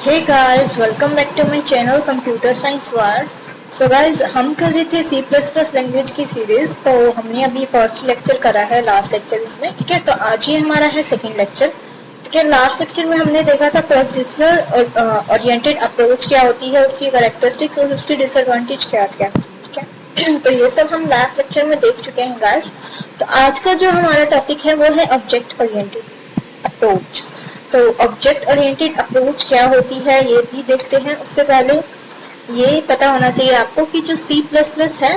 Hey guys, welcome back to my channel computer science world. So guys, हम कर रहे थे सी प्लस प्लस लैंग्वेज की series. तो हमने अभी फर्स्ट लेक्चर करा है, लास्ट लेक्चर इसमें, ठीक है। तो आज ही हमारा है सेकंड लेक्चर, ठीक है। लास्ट लेक्चर में हमने देखा था प्रोसेसर ओरिएंटेड अप्रोच क्या होती है, उसकी कैरेक्टरिस्टिक्स और उसकी डिसएडवांटेज क्या क्या, ठीक है। तो ये सब हम लास्ट लेक्चर में देख चुके हैं गाइस। तो आज का जो हमारा टॉपिक है वो है ऑब्जेक्ट ओरिएंटेड अप्रोच। तो ऑब्जेक्ट ओरिएंटेड अप्रोच क्या होती है ये भी देखते हैं। उससे पहले ये पता होना चाहिए आपको कि जो C++ है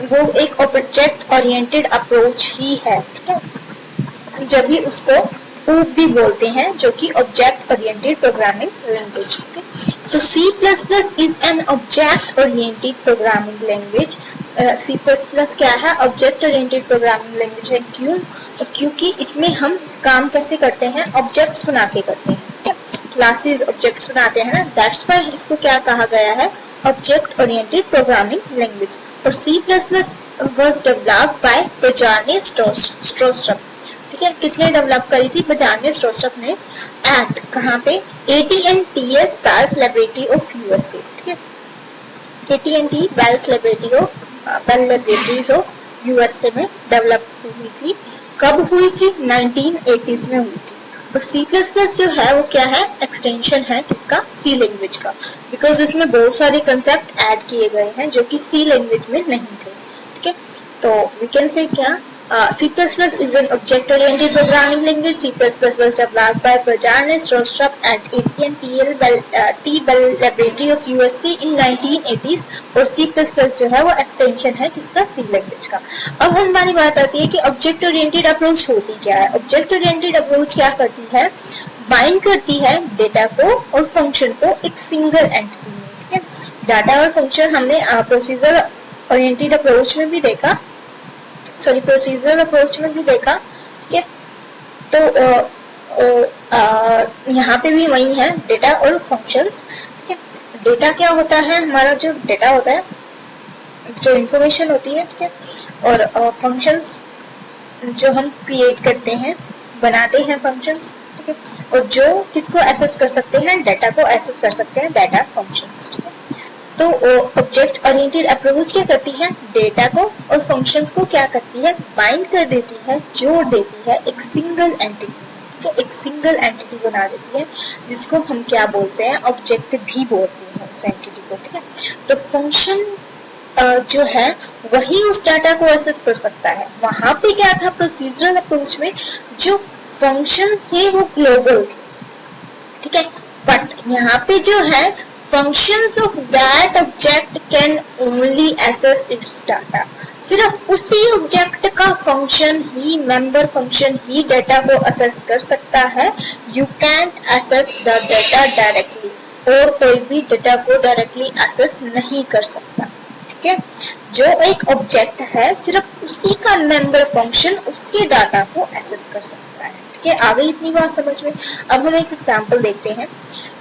वो एक ऑब्जेक्ट ओरिएंटेड अप्रोच ही है, ठीक है। जब भी उसको OOP भी बोलते हैं, जो कि ऑब्जेक्ट ओरिएंटेड प्रोग्रामिंग लैंग्वेज। तो C++ is an object oriented programming language. C++ क्या है? ऑब्जेक्ट ओरिएंटेड प्रोग्रामिंग लैंग्वेज है। क्यों? क्योंकि इसमें हम काम कैसे करते हैं? ऑब्जेक्ट्स बना के करते हैं, ठीक है। क्लासेस ऑब्जेक्ट्स बनाते हैं ना, दैट्स व्हाई इसको क्या कहा गया है? Object oriented programming language. और C++ was developed by Bjarne Stroustrup, ठीक है। किसने डेवलप करी थी? बजार्ने स्ट्रोस्ट्रप ने। एट कहाँ पे? AT&T Bells laboratory of USA, ठीक है। AT&T Bells laboratory of USA में डेवलप हुई थी। कब हुई थी? 1980s में हुई थी। और C++ जो है वो क्या है? एक्सटेंशन है किसका? C लैंग्वेज का। बिकॉज इसमें बहुत सारे कंसेप्ट ऐड किए गए हैं जो कि C लैंग्वेज में नहीं थे, ठीक है। तो वी कैन से क्या? C++ is an object-oriented programming language. C++ was developed by Bjarne Stroustrup at AT&T Bell Laboratory of USA in 1980s. और C++ जो है वो एक्सटेंशन है किसका? C लैंग्वेज का। अब हमारी बात आती है कि ऑब्जेक्ट ओरिएंटेड अप्रोच होती क्या है। ऑब्जेक्ट ओरिएंटेड अप्रोच क्या करती है? बाइंड करती है डेटा को और फंक्शन को एक सिंगल एंटिटी में, ठीक है। डाटा और फंक्शन हमने प्रोसीजर ओरिएंटेड अप्रोच में भी देखा, प्रोसीजरल अप्रोच में भी देखा, ठीक है। तो यहाँ पे भी वही है, डेटा और फंक्शंस, ठीक है। डेटा क्या होता है? हमारा जो डेटा होता है, जो इंफॉर्मेशन होती है, ठीक है। और फंक्शंस जो हम क्रिएट करते हैं, बनाते हैं फंक्शंस, ठीक है। और जो किसको एक्सेस कर सकते हैं? डेटा को एक्सेस कर सकते हैं, डेटा फंक्शंस, ठीक है। तो ऑब्जेक्ट ओरिएंटेड अप्रोच क्या करती है? डेटा को और फंक्शंस को क्या करती है? बाइंड कर देती है, जोड़ देती है एक सिंगल एंटिटी, ठीक है। एक सिंगल एंटिटी बना देती है, जिसको हम क्या बोलते हैं? ऑब्जेक्ट भी बोलते हैं उस एंटिटी को, ठीक है। तो फंक्शन जो है वही उस डाटा को एक्सेस कर सकता है। वहां पे क्या था प्रोसीजरल अप्रोच में? जो फंक्शन थे वो ग्लोबल थे, ठीक है। बट यहाँ पे जो है functions of that object can only access its data. सिर्फ उसी ऑब्जेक्ट का फंक्शन ही, मेंबर फंक्शन ही डाटा को एक्सेस कर सकता है। You can't access the data directly. और कोई भी डाटा को डायरेक्टली एक्सेस नहीं कर सकता, ठीक है। जो एक ऑब्जेक्ट है सिर्फ उसी का मेंबर फंक्शन उसके डाटा को एक्सेस कर सकता है, ठीक है। आगे इतनी बात समझ में। अब हम एक एग्जांपल देखते हैं।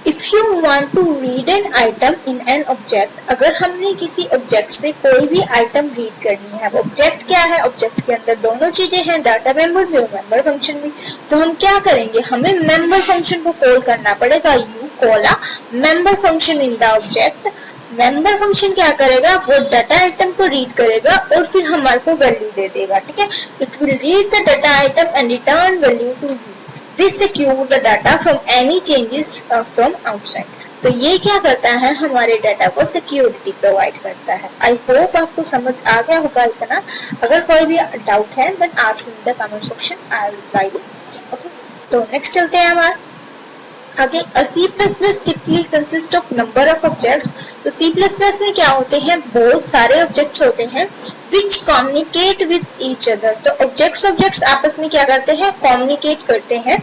If you want to read an item in an object, अगर हमने किसी ऑब्जेक्ट से कोई भी आइटम रीड करनी है, ऑब्जेक्ट क्या है? ऑब्जेक्ट के अंदर दोनों चीजें हैं, डाटा मेंबर भी और मेंबर फंक्शन भी। तो हम क्या करेंगे? हमें मेंबर फंक्शन को कॉल करना पड़ेगा। You call a member function in the object. Member function क्या करेगा? वो डाटा आइटम को रीड करेगा और फिर हमारे को वैल्यू दे देगा, ठीक है। It will read the data item and return value to you. This secure the data from any changes from outside. तो ये क्या करता है? हमारे डाटा को सिक्योरिटी प्रोवाइड करता है। आई होप आपको समझ आ गया होगा इतना। अगर कोई भी डाउट है then ask in the comment section, I will reply you, okay. तो नेक्स्ट चलते हैं हमारे आगे। C++ typically consist of number of objects. तो C++ में क्या होते हैं? बहुत सारे ऑब्जेक्ट्स होते हैं which communicate with each other. तो ऑब्जेक्ट्स आपस में क्या करते हैं? कम्युनिकेट करते हैं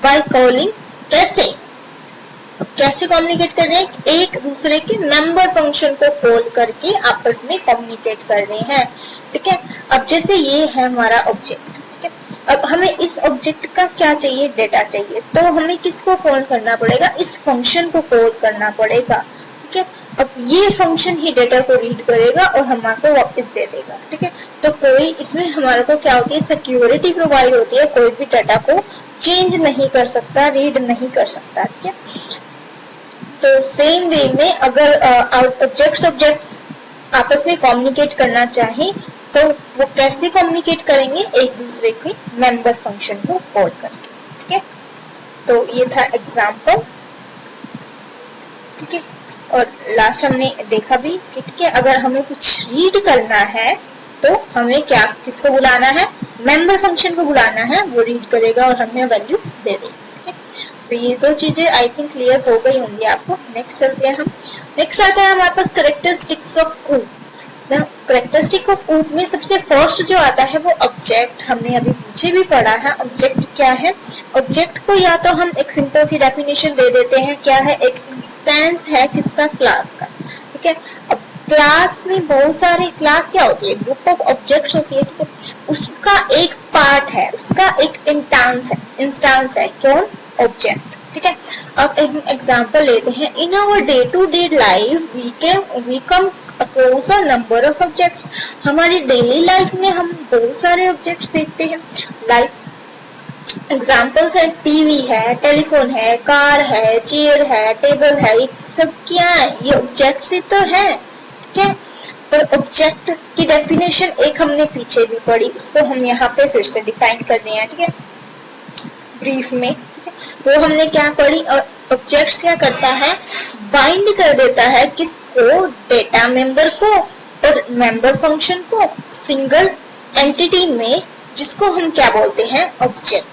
by calling. कैसे कम्युनिकेट कर रहे हैं? एक दूसरे के मेंबर फंक्शन को कॉल करके आपस में कम्युनिकेट कर रहे हैं, ठीक है। अब जैसे ये है हमारा ऑब्जेक्ट, अब हमें इस ऑब्जेक्ट का क्या चाहिए? डेटा चाहिए। तो हमें किसको कॉल करना पड़ेगा? इस फंक्शन को कॉल करना पड़ेगा, ठीक है। अब ये फंक्शन ही डेटा को रीड करेगा और हमारे को वापस दे देगा, ठीक है। तो कोई इसमें हमारे को क्या होती है? सिक्योरिटी प्रोवाइड होती है। कोई भी डेटा को चेंज नहीं कर सकता, रीड नहीं कर सकता, ठीक है। तो सेम वे में अगर ऑब्जेक्ट्स आपस में कम्युनिकेट करना चाहे तो वो कैसे कम्युनिकेट करेंगे, एक दूसरे के मेंबर फंक्शन को कॉल करके। ठीक है, तो ये था एग्जांपल। ठीक है, और लास्ट हमने देखा भी कि ठीक है, अगर हमें कुछ रीड करना है तो हमें क्या किसको बुलाना है, मेंबर फंक्शन को बुलाना है, वो रीड करेगा और हमें वैल्यू दे देगा। ठीक है, तो ये दो चीजें आई थिंक क्लियर हो गई होंगी आपको। नेक्स्ट चलते हैं हम। नेक्स्ट आता है हमारे पास कैरेक्टरिस्टिक्स ऑफ ऊप। कैरेक्टरिस्टिक ऑफ ऊप में सबसे फर्स्ट जो आता है वो ऑब्जेक्ट। हमने अभी पीछे भी पढ़ा है ऑब्जेक्ट क्या है। ऑब्जेक्ट को या तो हम एक सिंपल सी डेफिनेशन दे देते हैं, क्या है, एक इंस्टेंस है किसका, क्लास का। ठीक है, अब क्लास में बहुत सारी, क्लास क्या होती है, ग्रुप ऑफ ऑब्जेक्ट्स होती है। ठीक है, उसका एक पार्ट है, उसका एक इंस्टेंस है कौन, ऑब्जेक्ट। ठीक है, अब एक एग्जांपल लेते हैं। In our day to day life we come across a number of objects. हमारी डेली लाइफ में हम बहुत सारे ऑब्जेक्ट्स देखते हैं। लाइक एग्जांपल्स है, टीवी है, टेलीफोन है, कार है, चेयर है, टेबल है, ये सब क्या है, ये ऑब्जेक्ट्स ही तो है। ठीक है, और ऑब्जेक्ट की डेफिनेशन एक हमने पीछे भी पढ़ी, उसको हम यहाँ पे फिर से डिफाइन कर रहे हैं। ठीक है, ब्रीफ में। ठीक है, वो हमने क्या पढ़ी, ऑब्जेक्ट्स क्या करता है, बाइंड कर देता है किसको, डेटा मेंबर को और मेंबर फंक्शन को सिंगल एंटिटी में, जिसको हम क्या बोलते हैं, ऑब्जेक्ट।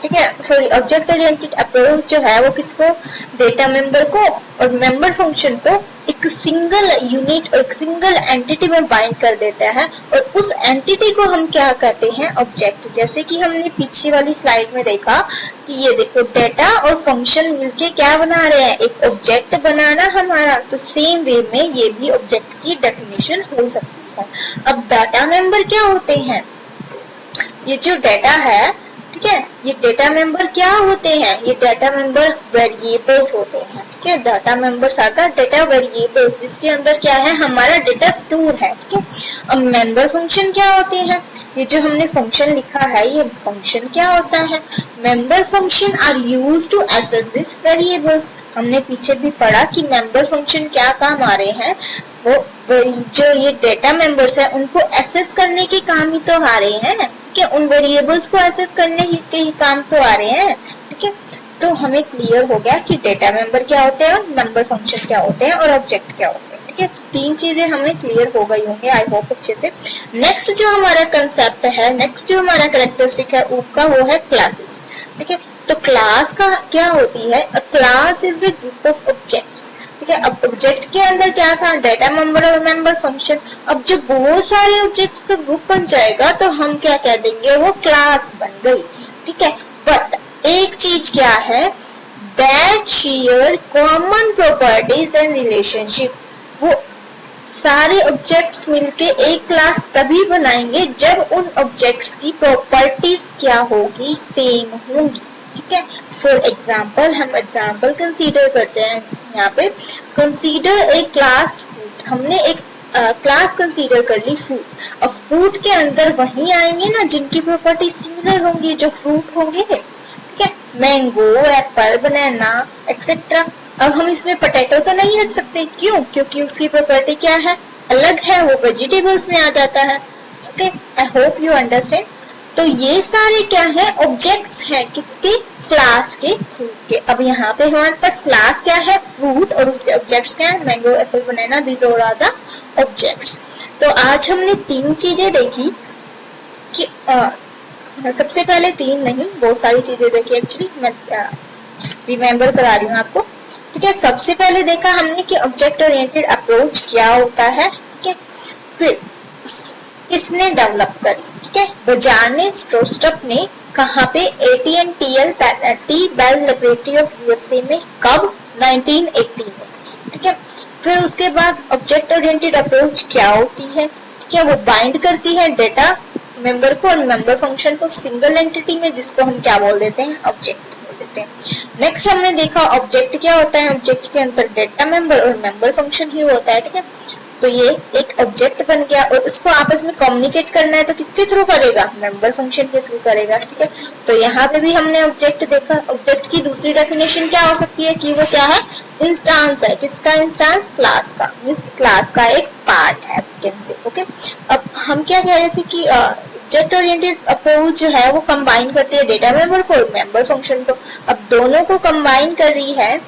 ठीक है, सॉरी, ऑब्जेक्ट ओरिएंटेड अप्रोच जो है वो किसको, डेटा मेंबर को और मेंबर फंक्शन को एक सिंगल यूनिट और एक सिंगल एंटिटी में बाइंड कर देता है, और उस एंटिटी को हम क्या कहते हैं, ऑब्जेक्ट। जैसे कि हमने पीछे वाली स्लाइड में देखा कि ये देखो डेटा और फंक्शन मिलके क्या बना रहे हैं, एक ऑब्जेक्ट बनाना हमारा। तो सेम वे में ये भी ऑब्जेक्ट की डेफिनेशन हो सकती है। अब डाटा मेंबर क्या होते हैं, ये जो डेटा है, ठीक है, ये डेटा मेंबर क्या होते हैं, ये डेटा मेंबर वेरिएबल्स होते हैं। ठीक है, डाटा मेंबर्स आता है डेटा वेरिएबल्स, जिसके अंदर क्या है, हमारा डेटा स्टोर है। ठीक है, अब मेंबर फंक्शन क्या होते हैं, ये जो हमने फंक्शन लिखा है, ये फंक्शन क्या होता है, member function are used to access this variables. हमने पीछे भी पढ़ा कि मेंबर फंक्शन क्या काम आ रहे हैं, वो जो ये डेटा मेंबर्स है उनको एक्सेस करने के काम ही तो आ रहे हैं। ठीक है, उन वेरिएबल्स को एक्सेस करने के ही काम तो आ रहे हैं। ठीक है, तो हमें क्लियर हो गया कि डेटा मेंबर क्या होते हैं, मेंबर फंक्शन क्या होते हैं और ऑब्जेक्ट क्या होते हैं। ठीक है, तो तीन चीजें हमें क्लियर हो गई होंगे आई होप अच्छे से। नेक्स्ट जो हमारा कंसेप्ट है, नेक्स्ट जो हमारा कैरेक्टरिस्टिक है उसका, वो है क्लासेस। ठीक है, तो क्लास का क्या होती है, अ class is a group of objects. ठीक है, अब ऑब्जेक्ट के अंदर क्या था, डेटा मेंबर और मेंबर फंक्शन। अब जब बहुत सारे ऑब्जेक्ट्स का ग्रुप बन जाएगा तो हम क्या कह देंगे, वो क्लास बन गई। ठीक है, बट एक चीज क्या है, that share common properties and relationship. वो सारे ऑब्जेक्ट्स मिलके एक क्लास तभी बनाएंगे जब उन ऑब्जेक्ट्स की प्रॉपर्टीज क्या होगी, सेम होंगी। ठीक है, फॉर एग्जाम्पल हम एग्जाम्पल कंसीडर करते हैं यहाँ पे, कंसीडर ए क्लास फ्रूट। हमने एक क्लास कंसीडर कर ली फ्रूट। अब फ्रूट के अंदर वही आएंगे ना जिनकी प्रॉपर्टी सिमिलर होंगी, जो फ्रूट होंगे। ठीक है, मैंगो, एप्पल, बनाना एक्सेट्रा। अब हम इसमें पोटैटो तो नहीं रख सकते, क्यों, क्योंकि उसकी प्रॉपर्टी क्या है, अलग है, वो वेजिटेबल्स में आ जाता है। Okay, I hope you understand. तो ये सारे क्या है, ऑब्जेक्ट्स हैं किसके, क्लास के, फ्रूट के। अब यहाँ पे हमारे पास क्लास क्या है, फ्रूट, और उसके ऑब्जेक्ट्स क्या है, mango, apple, banana, these are the objects. तो आज हमने तीन चीजें देखी कि सबसे पहले तीन नहीं, बहुत सारी चीजें देखी एक्चुअली, मैं रिमेम्बर करा रही हूँ आपको। ठीक है, सबसे पहले देखा हमने कि ऑब्जेक्ट ओरिएंटेड अप्रोच क्या होता है। ठीक है, फिर किसने डेवलप करी, ठीक है, बजाज ने, स्ट्रोस्ट्रप ने, कहाँ पे, AT&T bell laboratory of USA में, कब, 1980 में। ठीक है, फिर उसके बाद ऑब्जेक्ट ओरिएंटेड अप्रोच क्या होती है, क्या वो बाइंड करती है डेटा मेंबर को और मेंबर फंक्शन को सिंगल एंटिटी में, जिसको हम क्या बोल देते हैं, ऑब्जेक्ट बोल देते हैं। नेक्स्ट हमने देखा ऑब्जेक्ट क्या होता है, ऑब्जेक्ट के अंदर डेटा मेंबर और मेंबर फंक्शन ही होता है। ठीक है, तो ये एक ऑब्जेक्ट बन गया और उसको आपस में कम्युनिकेट करना है तो किसके थ्रू करेगा, मेंबर फंक्शन के थ्रू करेगा। ठीक है, तो यहाँ पे भी हमने ऑब्जेक्ट देखा। ऑब्जेक्ट की दूसरी डेफिनेशन क्या हो सकती है कि वो क्या है, इंस्टांस है, किसका इंस्टांस? क्लास का, मींस क्लास का एक पार्ट है कैन से। ओके, अब हम क्या कह रहे थे कि ऑब्जेक्ट ओरिएंटेड अप्रोच जो है वो कंबाइन करती है डेटा मेंबर को और मेंबर फंक्शन को। अब दोनों को कंबाइन कर रही है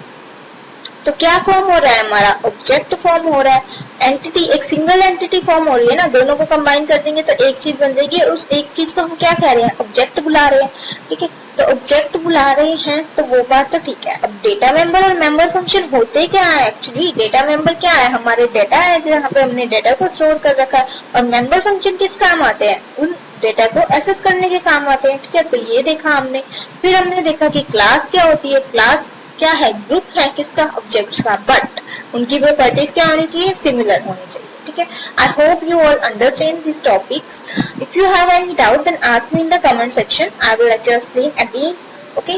तो क्या फॉर्म हो रहा है हमारा? ऑब्जेक्ट फॉर्म हो रहा है, एंटिटी, एक सिंगल एंटिटी फॉर्म हो रही है ना। दोनों को कंबाइन कर देंगे तो एक चीज बन जाएगी, और उस एक चीज को हम क्या कह रहे हैं? ऑब्जेक्ट बुला रहे हैं, ठीक है। तो ऑब्जेक्ट बुला रहे हैं तो वो बात तो ठीक है। अब डेटा मेंबर और मेंबर फंक्शन होते क्या है एक्चुअली? डेटा मेंबर क्या है? हमारे डेटा है जहाँ पे हमने डेटा को स्टोर कर रखा है, और मेंबर फंक्शन किस काम आते हैं? उन डेटा को एक्सेस करने के काम आते हैं, ठीक है। तो ये देखा हमने। फिर हमने देखा कि क्लास क्या होती है। क्लास क्या है? ग्रुप है किसका? ऑब्जेक्ट्स का, बट उनकी प्रॉपर्टीज क्या होनी चाहिए? सिमिलर होनी चाहिए, ठीक है। I hope you all understand this topics. If you have any doubt then ask me in the comment section, I will let you explain again. Okay,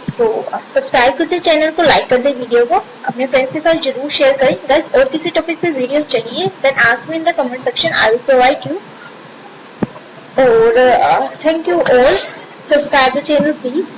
so subscribe कर दे चैनल को, लाइक कर दे video को, अपने friends के साथ जरूर share करें। गाइस, और किसी टॉपिक पे वीडियो चाहिए then ask me in the comment section, I will provide you. और thank you all, subscribe the channel please.